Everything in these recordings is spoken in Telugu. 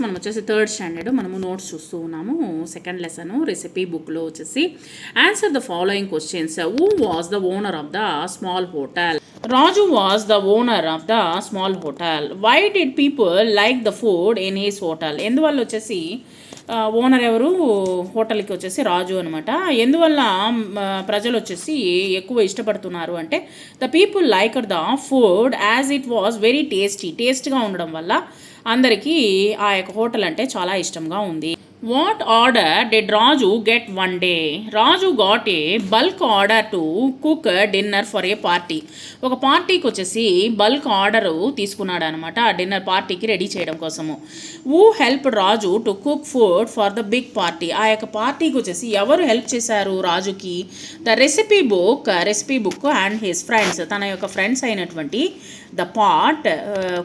మనం వచ్చేసి థర్డ్ స్టాండర్డ్ మనము నోట్స్ చూస్తూ ఉన్నాము. సెకండ్ లెసన్ రెసిపీ బుక్లో వచ్చేసి answer the following questions. Who was the owner of the small hotel? Raju was the owner of the small hotel. Why did people like the food in his hotel? ఎందువల్ల వచ్చేసి ఓనర్ ఎవరు? హోటల్కి వచ్చేసి రాజు అనమాట. ఎందువల్ల ప్రజలు వచ్చేసి ఎక్కువ ఇష్టపడుతున్నారు అంటే the people like the food as it was very టేస్ట్గా ఉండడం వల్ల అందరికీ ఆ యొక్క హోటల్ అంటే చాలా ఇష్టంగా ఉంది. What order did Raju get one day? Raju got a bulk order to cook dinner for a party. ఒక పార్టీకి వచ్చేసి బల్క్ ఆర్డరు తీసుకున్నాడు అనమాట, డిన్నర్ పార్టీకి రెడీ చేయడం కోసము. Who help Raju to cook food for the big party? ఆ యొక్క పార్టీకి వచ్చేసి ఎవరు హెల్ప్ చేశారు రాజుకి? The recipe book and his friends. తన యొక్క ఫ్రెండ్స్ అయినటువంటి ద పాట్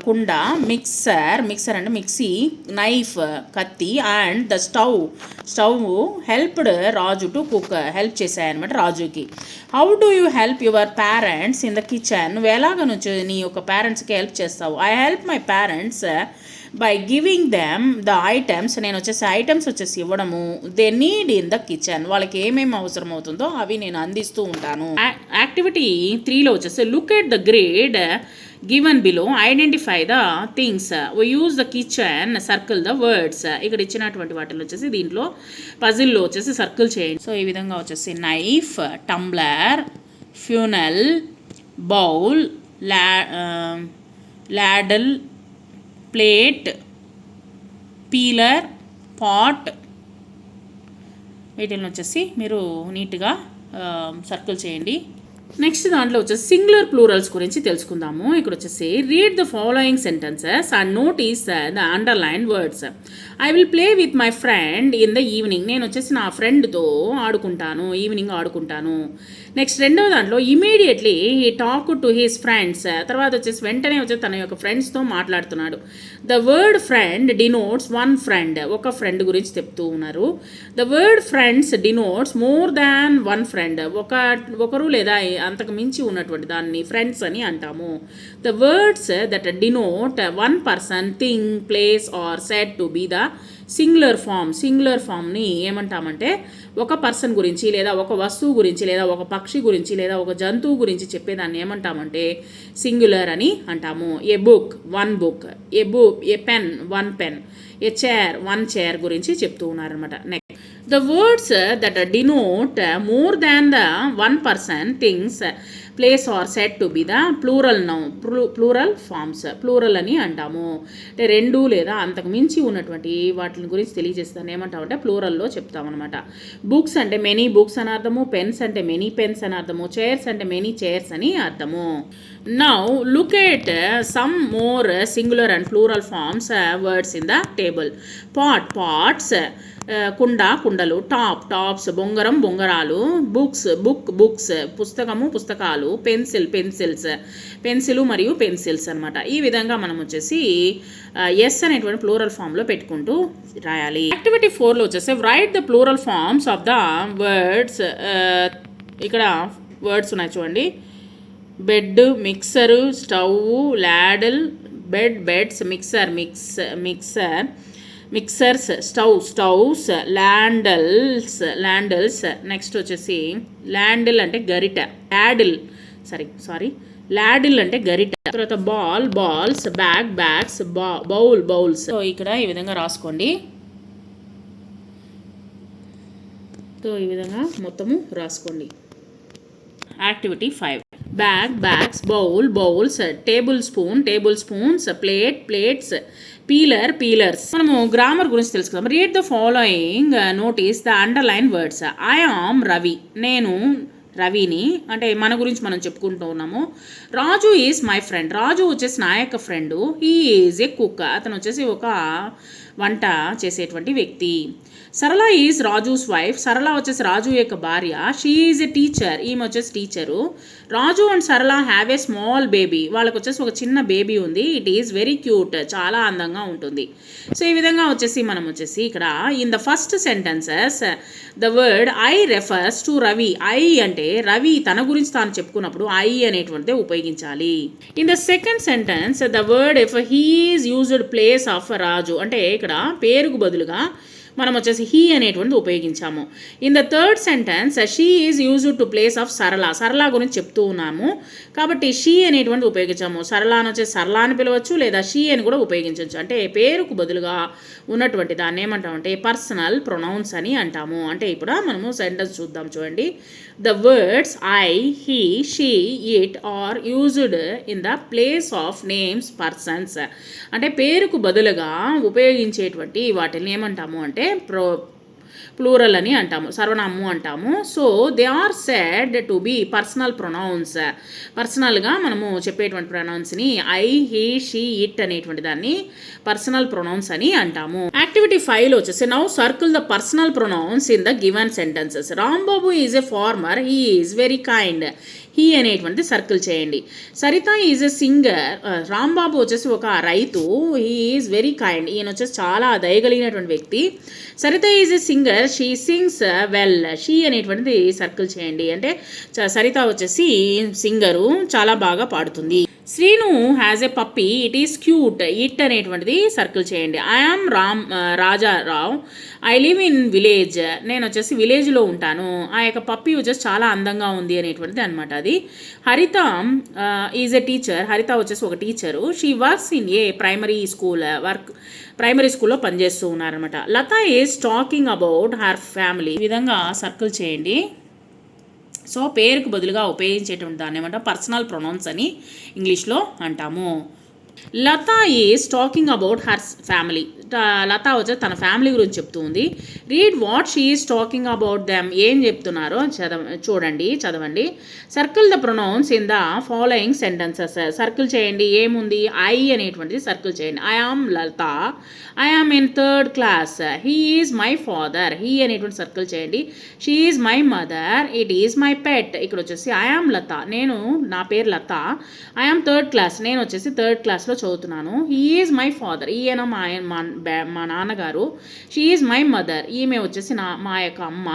కుండ, మిక్సర్ అంటే మిక్సీ, నైఫ్ కత్తి and the stove helped Raju to cook. Help చేశాయన్నమాట రాజుకి. How do you help your parents in the kitchen? నువ్వు ఎలాగ నుంచి నీ యొక్క పేరెంట్స్కి హెల్ప్ చేస్తావు? I help my parents by giving them the items. నేను వచ్చేసి ఐటమ్స్ వచ్చేసి ఇవ్వడము. They need in the kitchen. వాళ్ళకి ఏమేమి అవసరం అవుతుందో అవి నేను అందిస్తూ ఉంటాను. యాక్టివిటీ 3లో వచ్చేసి look at the grade given below, identify the things, use the kitchen, circle the words. ఇక్కడ ఇచ్చినటువంటి వాటిలో వచ్చేసి దీంట్లో పజిల్లో వచ్చేసి సర్కిల్ చేయండి. సో ఈ విధంగా వచ్చేసి knife, tumbler, funnel, bowl, ladle, plate, peeler, pot, వీటిని వచ్చేసి మీరు నీట్గా సర్కిల్ చేయండి. నెక్స్ట్ దాంట్లో వచ్చేసి సింగులర్ ప్లూరల్స్ గురించి తెలుసుకుందాము. ఇక్కడ వచ్చేసి read the following sentences and notice the underline words. I will play with my friend in the evening. నేను వచ్చేసి నా ఫ్రెండ్తో ఆడుకుంటాను, ఈవినింగ్ ఆడుకుంటాను. నెక్స్ట్ రెండవ దాంట్లో immediately he talk to his friends. తర్వాత వచ్చేసి వెంటనే వచ్చేసి తన యొక్క ఫ్రెండ్స్తో మాట్లాడుతున్నాడు. The word friend denotes one friend. ఒక ఫ్రెండ్ గురించి చెప్తూ ఉన్నారు. The word friends denotes more than one friend. ఒకరు లేదా అంతకు మించి ఉన్నటువంటి దాన్ని ఫ్రెండ్స్ అని అంటాము. The words that denote one person, thing, place are said to be the singular ఫామ్ని ఏమంటామంటే ఒక పర్సన్ గురించి లేదా ఒక వస్తువు గురించి లేదా ఒక పక్షి గురించి లేదా ఒక జంతువు గురించి చెప్పేదాన్ని ఏమంటామంటే సింగులర్ అని అంటాము. ఏ book, one book, a pen, one pen, A chair, one chair గురించి చెప్తూ ఉన్నారనమాట. Next the words that denote more than the one person, things, place or said to be the plural noun, plural forms. Plural అని అంటాము. అంటే రెండు లేదా అంతకు మించి ఉన్నటువంటి వాటి గురించి తెలియజేస్తాను ఏమంటామంటే ప్లూరల్లో చెప్తామన్నమాట. బుక్స్ అంటే మెనీ బుక్స్ అని అర్థము, పెన్స్ అంటే మెనీ పెన్స్ అని అర్థము, చైర్స్ అంటే మెనీ చైర్స్ అని అర్థము. Now look at some more singular and plural forms words in the table. Pot, pots, కుండ, కుండలు, టాప్స్, బొంగరం, బొంగరాలు, బుక్స్, పుస్తకము, పుస్తకాలు, పెన్సిల్స్, పెన్సిలు మరియు పెన్సిల్స్ అనమాట. ఈ విధంగా మనం వచ్చేసి ఎస్ అనేటువంటి ప్లూరల్ ఫామ్లో పెట్టుకుంటూ రాయాలి. యాక్టివిటీ 4లో వచ్చేసి write the plural forms of the words. ఇక్కడ వర్డ్స్ ఉన్నాయి చూడండి. Bed, mixer, stove, ladle, beds, mixers, stoves, ladles. Next వచ్చేసి ల్యాండిల్ అంటే గరిట, లాడిల్ అంటే గరిట. తర్వాత బాల్స్, బ్యాగ్స్, బౌల్స్. సో ఇక్కడ ఈ విధంగా రాసుకోండి. సో ఈ విధంగా మొత్తము రాసుకోండి. Activity 5. Bags, bowls, table spoons, plates, peelers. మనము గ్రామర్ గురించి తెలుసుకుందాం. Read the following, notice the underline words. I am Ravi. నేను రవిని, అంటే మన గురించి మనం చెప్పుకుంటూ ఉన్నాము. Raju is my friend. Raju వచ్చేసి నా యొక్క friend. He is a cook. అతను వచ్చేసి ఒక వంట చేసేటువంటి వ్యక్తి. సరళ ఈజ్ రాజూస్ వైఫ్. సరళ వచ్చేసి రాజు యొక్క భార్య. She is a teacher. ఈమె వచ్చేసి టీచరు. రాజు అండ్ సరళ హ్యావ్ ఏ స్మాల్ బేబీ. వాళ్ళకి వచ్చేసి ఒక చిన్న బేబీ ఉంది. It is very cute. చాలా అందంగా ఉంటుంది. సో ఈ విధంగా వచ్చేసి మనం వచ్చేసి ఇక్కడ in the first sentences the word I refers to Ravi. I అంటే అంటే రవి తన గురించి తాను చెప్పుకున్నప్పుడు ఐ అనేటువంటిది ఉపయోగించాలి. In the second sentence the word if he is used place of Raju అంటే ఇక్కడ పేరుకు బదులుగా మనం వచ్చేసి హీ అనేటువంటిది ఉపయోగించాము. In the third sentence she is used to place of Sarala. Sarala గురించి చెప్తూ ఉన్నాము కాబట్టి షీ అనేటువంటిది ఉపయోగించాము. సరళ అని వచ్చేసి సరళ అని పిలవచ్చు లేదా షీ అని కూడా ఉపయోగించవచ్చు. అంటే పేరుకు బదులుగా ఉన్నటువంటి దాన్ని ఏమంటామంటే పర్సనల్ ప్రొనౌన్స్ అని అంటాము. అంటే ఇప్పుడు మనము సెంటెన్స్ చూద్దాం చూడండి. The words I, he, she, it or used in the place of names persons. అంటే పేరుకు బదులుగా ఉపయోగించేటువంటి వాటిని ఏమంటాము అంటే ప్లూరల్ అని అంటాము, సర్వనామము అంటాము. So they are said to be personal pronouns. పర్సనల్గా మనము చెప్పేటువంటి ప్రొనౌన్స్ని ఐ, హీ, షీ, ఇట్ అనేటువంటి దాన్ని పర్సనల్ ప్రొనౌన్స్ అని అంటాము. యాక్టివిటీ 5లో వచ్చేసి now circle the personal pronouns in the given sentences. Rambabu is a farmer, he is very kind. He అనేటువంటిది సర్కిల్ చేయండి. Saritha is a singer. Rambabu వచ్చేసి ఒక రైతు, హీ ఈజ్ వెరీ కైండ్. ఈయన వచ్చేసి చాలా దయగలిగినటువంటి వ్యక్తి. Saritha is a singer, she sings well. She అనేటువంటిది సర్కిల్ చేయండి. అంటే సరిత వచ్చేసి సింగరు, చాలా బాగా పాడుతుంది. Srinu has a puppy, it is cute. It అనేటువంటిది సర్కిల్ చేయండి. I am Rajarao, I live in village. నేను వచ్చేసి విలేజ్లో ఉంటాను. ఆ యొక్క పప్పీ వచ్చేసి చాలా అందంగా ఉంది అనేటువంటిది అనమాట అది. హరిత ఈజ్ ఎ టీచర్. హరిత వచ్చేసి ఒక teacher. She works in a primary స్కూల్లో పనిచేస్తూ ఉన్నారనమాట. Latha is talking about her family. ఈ విధంగా సర్కిల్ చేయండి. సో పేరుకు బదులుగా ఉపయోగించేటువంటి దాన్ని ఏమంటాం పర్సనల్ ప్రొనౌన్స్ అని ఇంగ్లీష్లో అంటాము. Latha is talking about her family. Latha వచ్చి తన ఫ్యామిలీ గురించి చెప్తూ ఉంది. Read what she is talking about them. ఏం చెప్తున్నారో చదవండి. Circle the pronouns in the following sentences. Circle చేయండి. ఏముంది ఐ అనేటువంటిది సర్కిల్ చేయండి. I am Latha, I am in third class. He is my father. He అనేటువంటి సర్కిల్ చేయండి. She is my mother, it is my pet. ఇక్కడ వచ్చేసి ఐ ఆమ్ లత, నేను నా పేరు లత. ఐ ఆమ్ థర్డ్ క్లాస్, నేను వచ్చేసి థర్డ్ క్లాస్లో చదువుతున్నాను. హీ ఈజ్ మై ఫాదర్, ఈయన మా నాన్నగారు. షీ ఈజ్ మై మదర్, ఈమె వచ్చేసి మా యొక్క అమ్మ.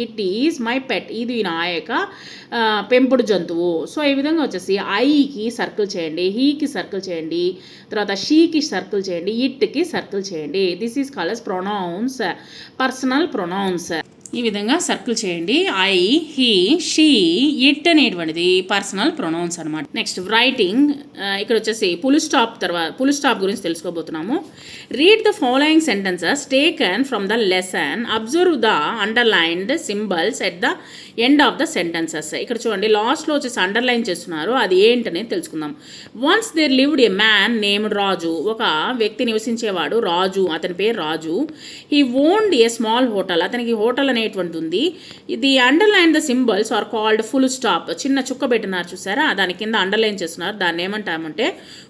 ఇట్ ఈజ్ మై పెట్, ఇది నా యొక్క పెంపుడు జంతువు. సో ఈ విధంగా వచ్చేసి ఐకి సర్కిల్ చేయండి, హీకి సర్కిల్ చేయండి, తర్వాత షీకి సర్కిల్ చేయండి, ఇట్కి సర్కిల్ చేయండి. This is called as pronouns, personal pronouns. ఈ విధంగా సర్కిల్ చేయండి. ఐ, హీ, షీ, ఇట్ అనేటువంటిది పర్సనల్ ప్రొనౌన్స్ అనమాట. Next writing. ఇక్కడ వచ్చేసి ఫుల్ స్టాప్ గురించి తెలుసుకోబోతున్నాము. Read the following sentences taken from the lesson. Observe the underlined symbols at the end of the sentences. ఇక్కడ చూడండి లాస్ట్లో వచ్చేసి అండర్లైన్ చేస్తున్నారు, అది ఏంటనేది తెలుసుకుందాం. Once there lived a man named Raju. ఒక వ్యక్తి నివసించేవాడు రాజు, అతని పేరు Raju. He owned a small hotel, అతనికి హోటల్ అనేటువంటి ఉంది. ఇది underline the symbols are called full stop. చిన్న చుక్క పెట్టినారు చూసారా, దాని కింద అండర్లైన్ చేస్తున్నారు, దాన్ని ఏమంటామంటే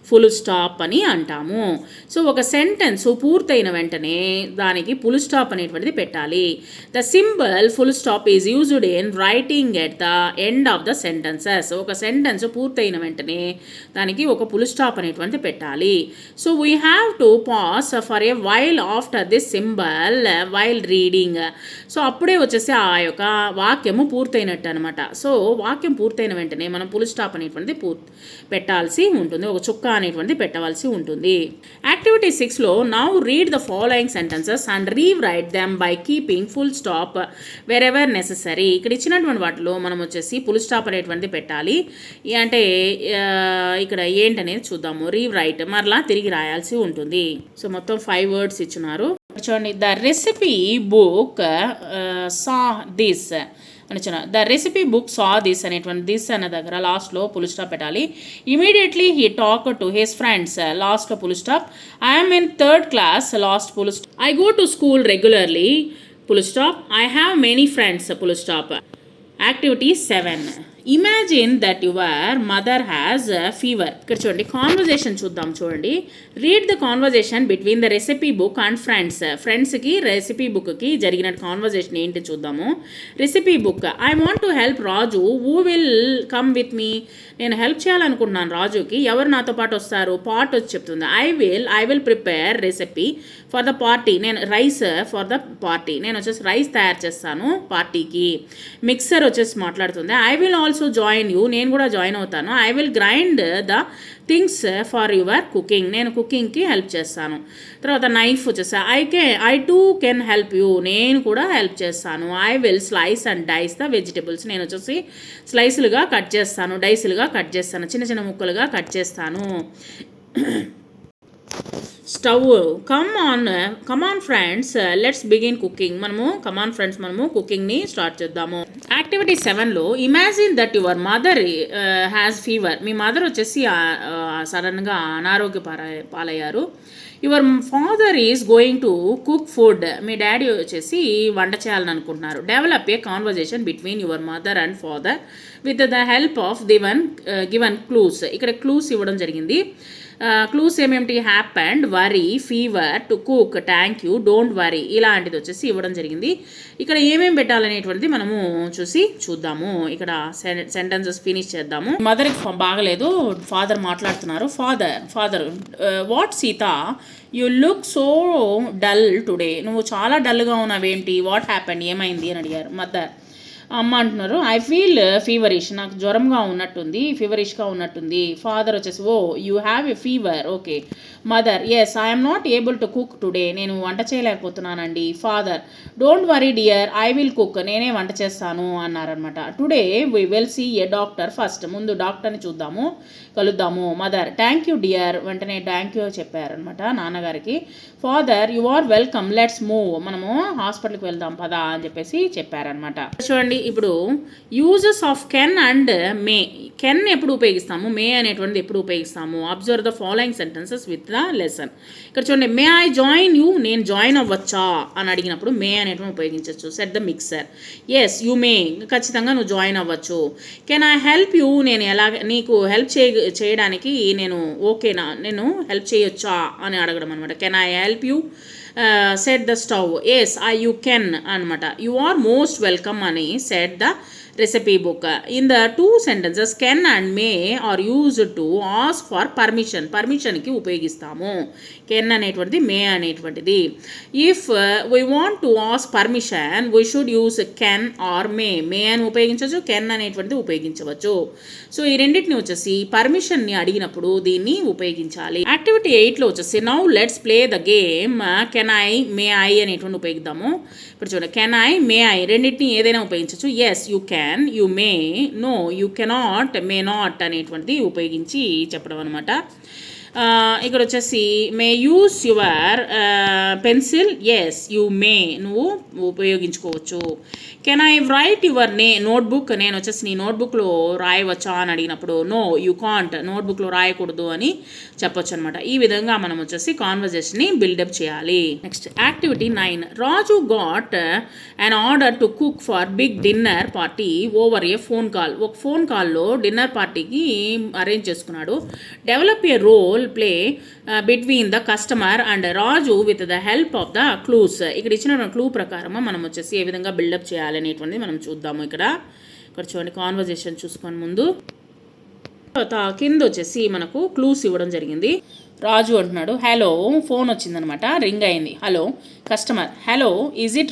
ఫుల్ స్టాప్ అని అంటాము. సో ఒక సెంటెన్స్ పూర్తయిన వెంటనే దానికి ఫుల్ స్టాప్ అనేటువంటిది పెట్టాలి. The symbol full stop is used in writing at the end of the sentences. ఒక సెంటెన్స్ పూర్తయిన వెంటనే దానికి ఒక ఫుల్ స్టాప్ అనేటువంటిది పెట్టాలి. So we have to pass for a while after this symbol while reading. So అప్పుడే వచ్చేసి ఆ యొక్క వాక్యము పూర్తయినట్టు అనమాట. సో వాక్యం పూర్తయిన వెంటనే మనం ఫుల్ స్టాప్ అనేటువంటిది పెట్టాల్సి ఉంటుంది, ఒక చుక్క అనేటువంటిది పెట్టవలసి ఉంటుంది. యాక్టివిటీ 6లో now read the following sentences and rewrite them by keeping full stop wherever necessary. ఇక్కడ ఇచ్చినటువంటి వాటిలో మనం వచ్చేసి ఫుల్ స్టాప్ అనేటువంటిది పెట్టాలి. అంటే ఇక్కడ ఏంటనేది చూద్దాము. రీరైట్ మరలా తిరిగి రాయాల్సి ఉంటుంది. సో మొత్తం 5 words ఇచ్చినారు. చూడండి. The recipe book saw this అని చిన్న the recipe book saw this అనేటువంటి దిస్ అనే దగ్గర లాస్ట్లో ఫుల్ స్టాప్ పెట్టాలి. Immediately he talk to his friends, లాస్ట్లో full stop. I'm in third class, last full stop. I go to school regularly, full stop. I have many friends, full stop. Activity 7. Imagine that your mother has fever. ఇక్కడ చూడండి కాన్వర్జేషన్ చూద్దాం. చూడండి, read the conversation between the recipe book and ఫ్రెండ్స్కి రెసిపీ బుక్కి జరిగిన కాన్వర్జేషన్ ఏంటి చూద్దాము. Recipe book, I want to help Raju, who will come with me. నేను హెల్ప్ చేయాలనుకుంటున్నాను రాజుకి, ఎవరు నాతో పాటు వస్తారు. పార్ట్ వచ్చి చెప్తుంది, I will prepare recipe for the party. నేను రైస్ ఫర్ ద పార్టీ, నేను వచ్చేసి రైస్ తయారు చేస్తాను పార్టీకి. మిక్సర్ వచ్చేసి మాట్లాడుతుంది, I will also join you, నేను కూడా జాయిన్ అవుతాను. I will grind the things for your cooking, నేను కుకింగ్కి హెల్ప్ చేస్తాను. తర్వాత నైఫ్ వచ్చేసి I too can help you, నేను కూడా హెల్ప్ చేస్తాను. I will slice and dice the vegetables, నేను వచ్చేసి స్లైసులుగా కట్ చేస్తాను, డైసులుగా కట్ చేస్తాను, చిన్న చిన్న ముక్కలుగా కట్ చేస్తాను. Stove, come on friends let's begin cooking. Come on friends మనము కుకింగ్ని స్టార్ట్ చేద్దాము. యాక్టివిటీ 7లో imagine that your mother has fever. మీ మదర్ వచ్చేసి సడన్గా అనారోగ్య పాలయ్యారు. Your father is going to cook food. మీ డాడీ వచ్చేసి వంట చేయాలని అనుకుంటున్నారు. Develop a conversation between your mother and father with the help of given clues. ఇక్కడ క్లూస్ ఇవ్వడం జరిగింది. క్లూస్ ఏమేమిటి, happened, worry, fever, to cook, thank you, don't worry, ఇలాంటిది వచ్చేసి ఇవ్వడం జరిగింది. ఇక్కడ ఏమేమి పెట్టాలనేటువంటిది మనము చూద్దాము. ఇక్కడ సెంటెన్సెస్ ఫినిష్ చేద్దాము. మదర్కి బాగలేదు, ఫాదర్ మాట్లాడుతున్నారు. Father what Sita, you look so dull today. నువ్వు చాలా డల్గా ఉన్నావేంటి, వాట్ హ్యాపెండ్, ఏమైంది అని అడిగారు. మదర్, అమ్మ అంటున్నారు, ఐ ఫీల్ ఫీవరిష్, నాకు జ్వరంగా ఉన్నట్టుంది, ఫీవరిష్గా ఉన్నట్టుంది. ఫాదర్ వచ్చేసి, oh you have a fever, okay. Mother, yes I'm not able to cook today, నేను వంట చేయలేకపోతున్నానండి. Father, don't worry dear, I will cook, నేనే వంట చేస్తాను అన్నారనమాట. Today we will see a doctor first, ముందు డాక్టర్ని కలుద్దాము. మదర్, థ్యాంక్ యూ డియర్, వెంటనే థ్యాంక్ యూ చెప్పారనమాట నాన్నగారికి. Father, you are welcome, let's move, మనము హాస్పిటల్కి వెళ్దాం పదా అని చెప్పేసి చెప్పారనమాట. చూడండి, ఇప్పుడు uses of can and May. Can ఎప్పుడు ఉపయోగిస్తాము, మే అనేటువంటిది ఎప్పుడు ఉపయోగిస్తాము. Observe the following sentences with the lesson. ఇక్కడ చూడండి, మే ఐ జాయిన్ యూ, నేను జాయిన్ అవ్వచ్చా అని అడిగినప్పుడు మే అనేటువంటి ఉపయోగించవచ్చు. Set the mixer, yes you may, ఖచ్చితంగా నువ్వు జాయిన్ అవ్వచ్చు. కెన్ ఐ హెల్ప్ యూ, నేను నీకు హెల్ప్ చేయడానికి నేను ఓకేనా, నేను హెల్ప్ చేయొచ్చా అని అడగడం అనమాట. Can I help you set the stove, yes you can అనమాట. యు ఆర్ మోస్ట్ వెల్కమ్ అని set the recipe book. In the two sentences can and may are used to ask for పర్మిషన్కి ఉపయోగిస్తాము. కెన్ అనేటువంటిది, మే అనేటువంటిది. If we want to ask permission we should use can or may అని ఉపయోగించవచ్చు, కెన్ అనేటువంటిది ఉపయోగించవచ్చు. సో ఈ రెండింటిని వచ్చేసి పర్మిషన్ని అడిగినప్పుడు దీన్ని ఉపయోగించాలి. యాక్టివిటీ 8లో వచ్చేసి now let's play the game can I, may I అనేటువంటి ఉపయోగిద్దాము. ఇప్పుడు చూడండి, కెన్ ఐ, మే ఐ రెండింటిని ఏదైనా ఉపయోగించవచ్చు. Yes you can, you may, no you cannot, may not అనేటువంటిది ఉపయోగించి చెప్పడం అనమాట. ఇక్కడ వచ్చేసి may use your pencil, yes you may, నువ్వు ఉపయోగించుకోవచ్చు. Can I write your notebook, నేను వచ్చేసి నీ నోట్బుక్లో రాయవచ్చా అని అడిగినప్పుడు నో యూ కాంట్, నోట్బుక్లో రాయకూడదు అని చెప్పొచ్చు అనమాట. ఈ విధంగా మనం వచ్చేసి కాన్వర్జేషన్ని బిల్డప్ చేయాలి. Next activity 9, Raju got an order to cook for big dinner party over a phone call. ఒక ఫోన్ కాల్లో డిన్నర్ పార్టీకి అరేంజ్ చేసుకున్నాడు. Develop a role play between the customer and Raju with the help of the clues. ఇక్కడ ఇచ్చిన క్లూ ప్రకారము మనం వచ్చేసి ఏ విధంగా బిల్డప్ చేయాలి అనేటువంటిది మనం చూద్దాము. ఇక్కడ చూడండి, కాన్వర్జేషన్ చూసుకొని ముందు కింద వచ్చేసి మనకు క్లూస్ ఇవ్వడం జరిగింది. రాజు అంటున్నాడు, హలో, ఫోన్ వచ్చిందనమాట, రింగ్ అయింది. Hello, customer, hello is it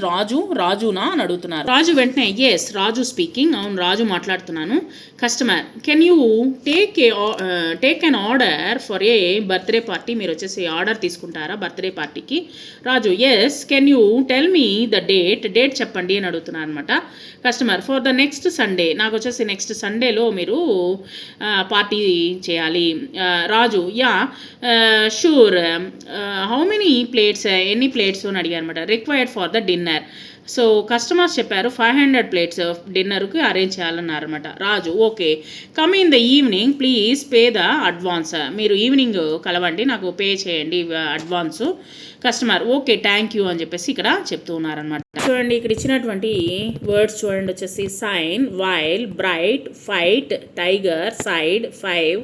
రాజునా అని అడుగుతున్నారు. రాజు వెంటనే, ఎస్ రాజు స్పీకింగ్, అవును రాజు మాట్లాడుతున్నాను. Customer, can you take an order for a birthday party, మీరు వచ్చేసి ఆర్డర్ తీసుకుంటారా బర్త్డే పార్టీకి. Raju, yes can you tell me the date చెప్పండి అని అడుగుతున్నారు అనమాట. Customer, for the next Sunday, నాకు వచ్చేసి నెక్స్ట్ సండేలో మీరు పార్టీ చేయాలి. Raju, yeah sure how many plates ఎన్ని ప్లేట్స్ అని అడిగారు అనమాట. Required for the dinner. So customers చెప్పారు 500 ప్లేట్స్ డిన్నర్కి అరేంజ్ చేయాలన్నారనమాట. Raju okay. Come in the evening please pay the advance. మీరు ఈవినింగ్ కలవండి, నాకు పే చేయండి advance. Customer okay thank you అని చెప్పేసి ఇక్కడ చెప్తూ ఉన్నారనమాట. చూడండి ఇక్కడ ఇచ్చినటువంటి వర్డ్స్ చూడండి వచ్చేసి sign, while, bright, fight, tiger, side, 5,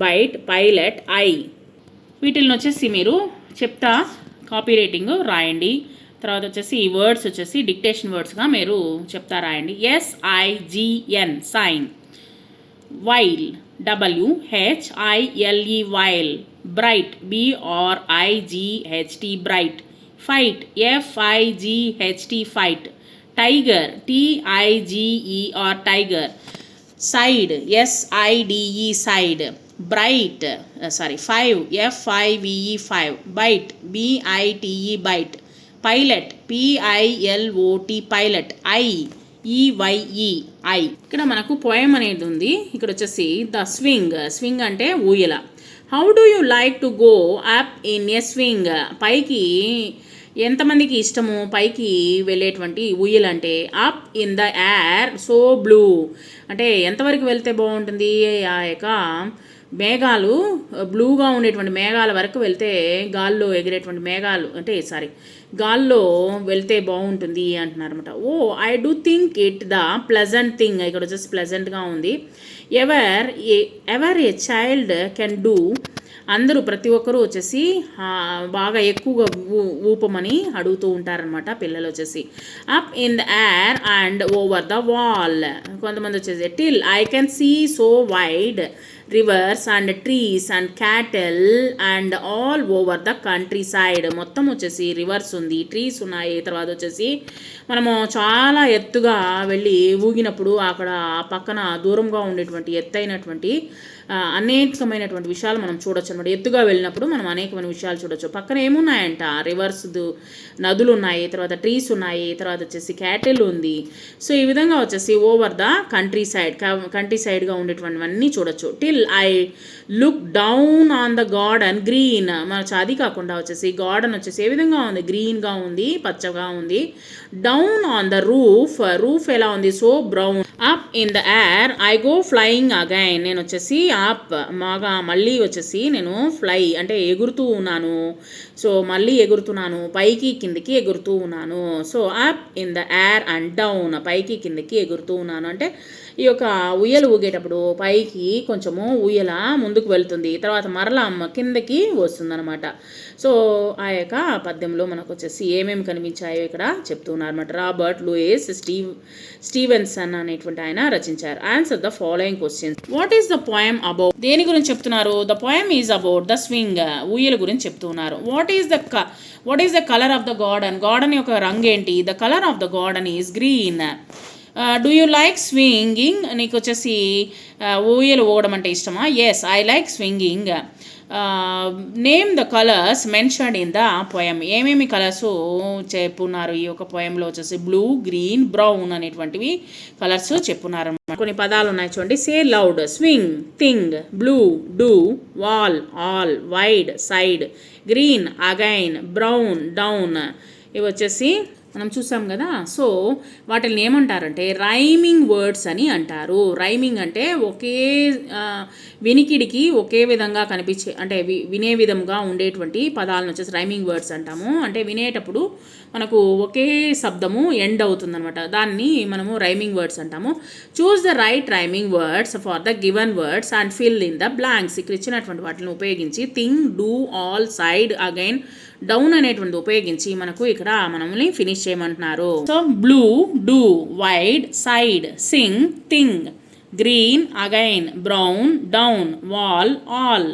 bite, pilot, I. వీటిని వచ్చేసి మీరు చెప్తా కాపీ రైటింగ్ రాయండి. తర్వాత వచ్చేసి ఈ వర్డ్స్ వచ్చేసి డిక్టేషన్ వర్డ్స్గా మీరు చెప్తా రాయండి. SIGN sign, while, WHILE while, bright, BRIGHT bright, fight, FIGHT fight, tiger, TIGER tiger, side, SIDE side, bright 5 FIVE 5, bite, BITE bite, pilot, PILOT pilot, IEYE eye. ఇక్కడ మనకు పోయం అనేది ఉంది. ఇక్కడ వచ్చేసి ద స్వింగ్, స్వింగ్ అంటే ఊయల. How do you like to go up in a swing. పైకి ఎంతమందికి ఇష్టము పైకి వెళ్ళేటువంటి ఊయల అంటే. Up in the air so blue అంటే ఎంతవరకు వెళ్తే బాగుంటుంది, ఆ యొక్క మేఘాలు బ్లూగా ఉండేటువంటి మేఘాల వరకు వెళ్తే, గాల్లో ఎగిరేటువంటి మేఘాలు అంటే గాల్లో వెళ్తే బాగుంటుంది అంటున్నారు అనమాట. Oh I do think it the pleasant thing. ఇక్కడ వచ్చేసి ప్లెజెంట్గా ఉంది. Ever a child can do. అందరూ ప్రతి ఒక్కరూ వచ్చేసి బాగా ఎక్కువగా ఊపమని అడుగుతూ ఉంటారనమాట పిల్లలు వచ్చేసి. Up in the air and over the wall. కొంతమంది వచ్చేసి till I can see so wide rivers and trees and cattle and all over the countryside. మొత్తం వచ్చేసి రివర్స్ ఉంది, ట్రీస్ ఉన్నాయి. తర్వాత వచ్చేసి మనము చాలా ఎత్తుగా వెళ్ళి ఊగినప్పుడు అక్కడ పక్కన దూరంగా ఉండేటువంటి ఎత్తైనటువంటి అనేకమైనటువంటి విషయాలు మనం చూడొచ్చు అనమాట. ఎత్తుగా వెళ్ళినప్పుడు మనం అనేకమైన విషయాలు చూడొచ్చు. పక్కన ఏమున్నాయంట, రివర్స్ నదులు ఉన్నాయి, తర్వాత ట్రీస్ ఉన్నాయి, తర్వాత వచ్చేసి క్యాటిల్ ఉంది. సో ఈ విధంగా వచ్చేసి ఓవర్ ద కంట్రీ సైడ్గా ఉండేటువంటివన్నీ చూడొచ్చు. Till I look down on the garden green. మన అది కాకుండా వచ్చేసి గార్డెన్ వచ్చేసి ఏ విధంగా ఉంది, గ్రీన్గా ఉంది, పచ్చగా ఉంది. Down on the roof, roof ఎలా ఉంది, so brown. Up in the air I go flying again. నేను వచ్చేసి అప్ మళ్ళీ వచ్చేసి నేను ఫ్లై అంటే ఎగురుతూ ఉన్నాను. సో మళ్ళీ ఎగురుతున్నాను, పైకి కిందకి ఎగురుతూ ఉన్నాను. So up in the air and down, పైకి కిందకి ఎగురుతూ ఉన్నాను అంటే ఈ యొక్క ఉయ్యలు ఊగేటప్పుడు పైకి కొంచెము ఉయ్యల ముందుకు వెళ్తుంది, తర్వాత మరలా కిందకి వస్తుందన్నమాట. సో ఆ యొక్క పద్యంలో మనకు వచ్చేసి ఏమేమి కనిపించాయో ఇక్కడ చెప్తున్నారన్నమాట. రాబర్ట్ లూయిస్ స్టీవెన్సన్ అనేటువంటి ఆయన రచించారు. Answer the following questions. What is the poem about. దేని గురించి చెప్తున్నారు? The poem is about the swing, ఊయల గురించి చెప్తున్నారు. What is the colour of the garden. Garden యొక్క రంగు ఏంటి? The colour of the garden is green. Do you like swinging. నీకు వచ్చేసి ఊయలు ఊగడం అంటే ఇష్టమా? Yes I like swinging. Name the colours mentioned in the poem. ఏమేమి కలర్స్ చెప్పున్నారు ఈ యొక్క పోయంలో వచ్చేసి? బ్లూ, గ్రీన్, బ్రౌన్ అనేటువంటివి కలర్స్ చెప్పున్నారు. కొన్ని పదాలు ఉన్నాయి చూడండి. Say loud, swing, thing, blue, do, wall, all, wide, side, green, again, brown, down. ఇవి వచ్చేసి మనం చూసాం కదా. సో వాటిని ఏమంటారంటే రైమింగ్ వర్డ్స్ అని అంటారు. రైమింగ్ అంటే ఒకే వినికిడికి ఒకే విధంగా కనిపించే అంటే వినే విధంగా ఉండేటువంటి పదాలను వచ్చేసి రైమింగ్ వర్డ్స్ అంటాము. అంటే వినేటప్పుడు మనకు ఒకే శబ్దము ఎండ్ అవుతుందన్నమాట. దాన్ని మనము రైమింగ్ వర్డ్స్ అంటాము. Choose the right rhyming words for the given words and fill in the blanks. ఇక్కడ ఇచ్చినటువంటి వాటిని ఉపయోగించి thing, do, all, side, again, down అనేటువంటి ఉపయోగించి మనకు ఇక్కడ మనల్ని ఫినిష్ చేయమంటున్నారు. So blue, do, wide, side, Singh, thing, green, again, brown, down, wall, all.